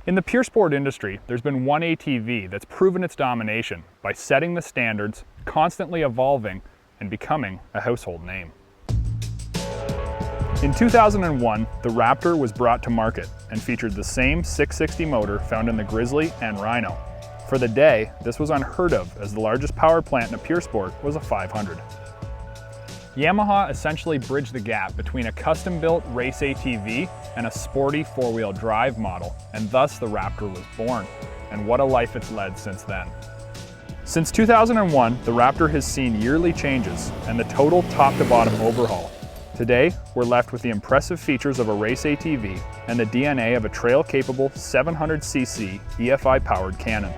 In the pure sport industry, there's been one ATV that's proven its domination by setting the standards, constantly evolving, and becoming a household name. In 2001, the Raptor was brought to market and featured the same 660 motor found in the Grizzly and Rhino. For the day, this was unheard of, as the largest power plant in a pure sport was a 500. Yamaha essentially bridged the gap between a custom-built race ATV and a sporty four-wheel drive model, and thus the Raptor was born. And what a life it's led since then. Since 2001, the Raptor has seen yearly changes and the total top-to-bottom overhaul. Today, we're left with the impressive features of a race ATV and the DNA of a trail-capable 700cc EFI-powered cannon.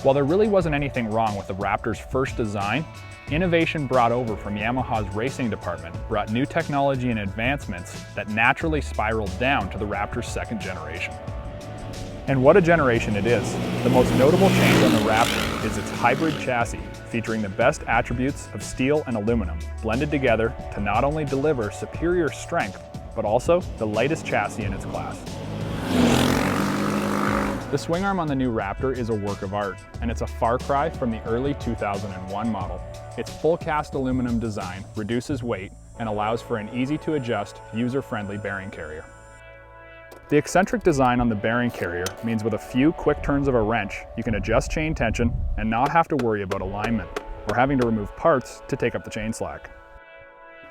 While there really wasn't anything wrong with the Raptor's first design, innovation brought over from Yamaha's racing department brought new technology and advancements that naturally spiraled down to the Raptor's second generation. And what a generation it is. The most notable change on the Raptor is its hybrid chassis, featuring the best attributes of steel and aluminum, blended together to not only deliver superior strength, but also the lightest chassis in its class. The swing arm on the new Raptor is a work of art, and it's a far cry from the early 2001 model. Its full cast aluminum design reduces weight and allows for an easy-to-adjust, user-friendly bearing carrier. The eccentric design on the bearing carrier means with a few quick turns of a wrench, you can adjust chain tension and not have to worry about alignment, or having to remove parts to take up the chain slack.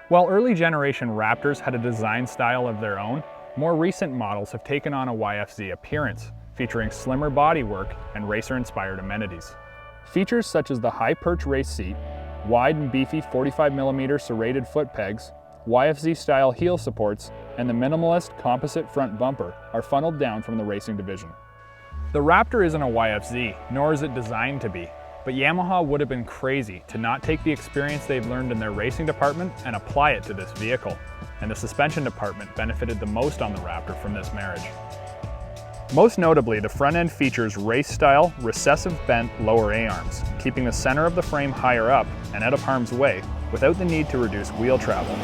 While early generation Raptors had a design style of their own, more recent models have taken on a YFZ appearance, featuring slimmer bodywork and racer-inspired amenities. Features such as the high perch race seat, wide and beefy 45mm serrated foot pegs, YFZ-style heel supports, and the minimalist composite front bumper are funneled down from the racing division. The Raptor isn't a YFZ, nor is it designed to be, but Yamaha would have been crazy to not take the experience they've learned in their racing department and apply it to this vehicle, and the suspension department benefited the most on the Raptor from this marriage. Most notably, the front end features race-style, recessive bent lower A-arms, keeping the center of the frame higher up and out of harm's way without the need to reduce wheel travel.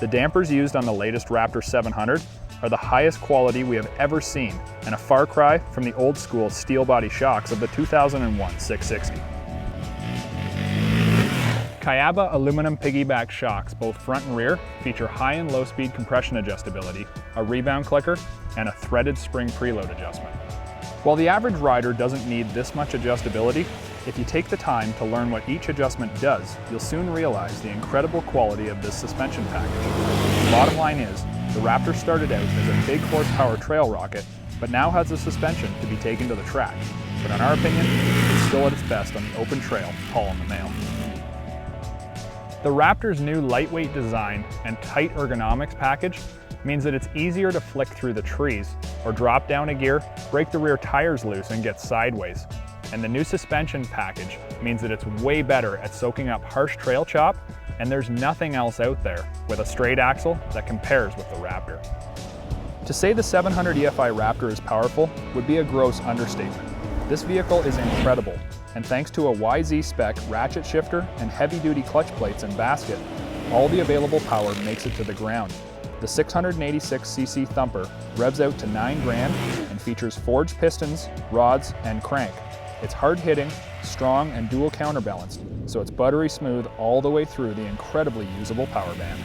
The dampers used on the latest Raptor 700 are the highest quality we have ever seen, and a far cry from the old school steel body shocks of the 2001 660. Kayaba aluminum piggyback shocks, both front and rear, feature high and low speed compression adjustability, a rebound clicker, and a threaded spring preload adjustment. While the average rider doesn't need this much adjustability, if you take the time to learn what each adjustment does, you'll soon realize the incredible quality of this suspension package. The bottom line is, the Raptor started out as a big horsepower trail rocket, but now has a suspension to be taken to the track. But in our opinion, it's still at its best on the open trail, hauling the mail. The Raptor's new lightweight design and tight ergonomics package means that it's easier to flick through the trees, or drop down a gear, break the rear tires loose and get sideways. And the new suspension package means that it's way better at soaking up harsh trail chop, and there's nothing else out there with a straight axle that compares with the Raptor. To say the 700 EFI Raptor is powerful would be a gross understatement. This vehicle is incredible, and thanks to a YZ spec ratchet shifter and heavy-duty clutch plates and basket, all the available power makes it to the ground. The 686cc thumper revs out to 9 grand and features forged pistons, rods, and crank. It's hard-hitting, strong, and dual counterbalanced, so it's buttery smooth all the way through the incredibly usable power band.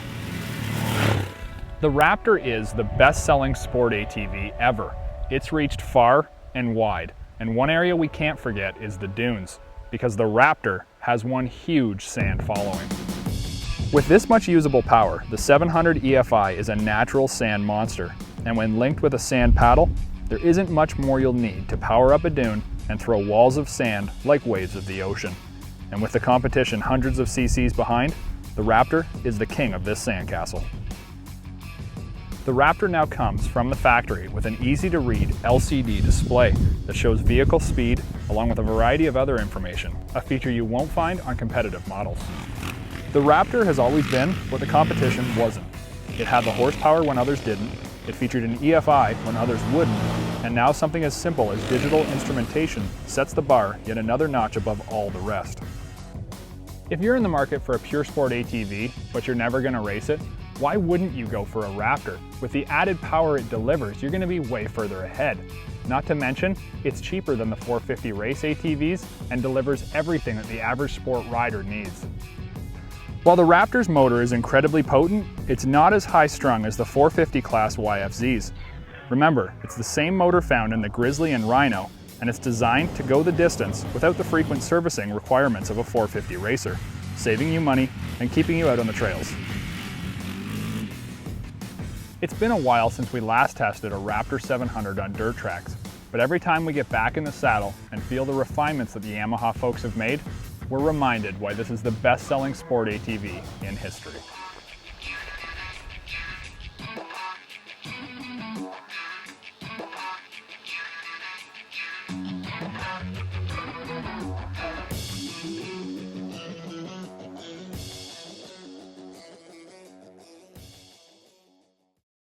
The Raptor is the best-selling sport ATV ever. It's reached far and wide, and one area we can't forget is the dunes, because the Raptor has one huge sand following. With this much usable power, the 700 EFI is a natural sand monster, and when linked with a sand paddle, there isn't much more you'll need to power up a dune and throw walls of sand like waves of the ocean. And with the competition hundreds of cc's behind, the Raptor is the king of this sandcastle. The Raptor now comes from the factory with an easy-to-read LCD display that shows vehicle speed along with a variety of other information, a feature you won't find on competitive models. The Raptor has always been what the competition wasn't. It had the horsepower when others didn't, it featured an EFI when others wouldn't, and now something as simple as digital instrumentation sets the bar yet another notch above all the rest. If you're in the market for a pure sport ATV, but you're never going to race it, why wouldn't you go for a Raptor? With the added power it delivers, you're going to be way further ahead. Not to mention, it's cheaper than the 450 race ATVs and delivers everything that the average sport rider needs. While the Raptor's motor is incredibly potent, it's not as high-strung as the 450 class YFZs. Remember, it's the same motor found in the Grizzly and Rhino, and it's designed to go the distance without the frequent servicing requirements of a 450 racer, saving you money and keeping you out on the trails. It's been a while since we last tested a Raptor 700 on dirt tracks, but every time we get back in the saddle and feel the refinements that the Yamaha folks have made, we're reminded why this is the best-selling sport ATV in history.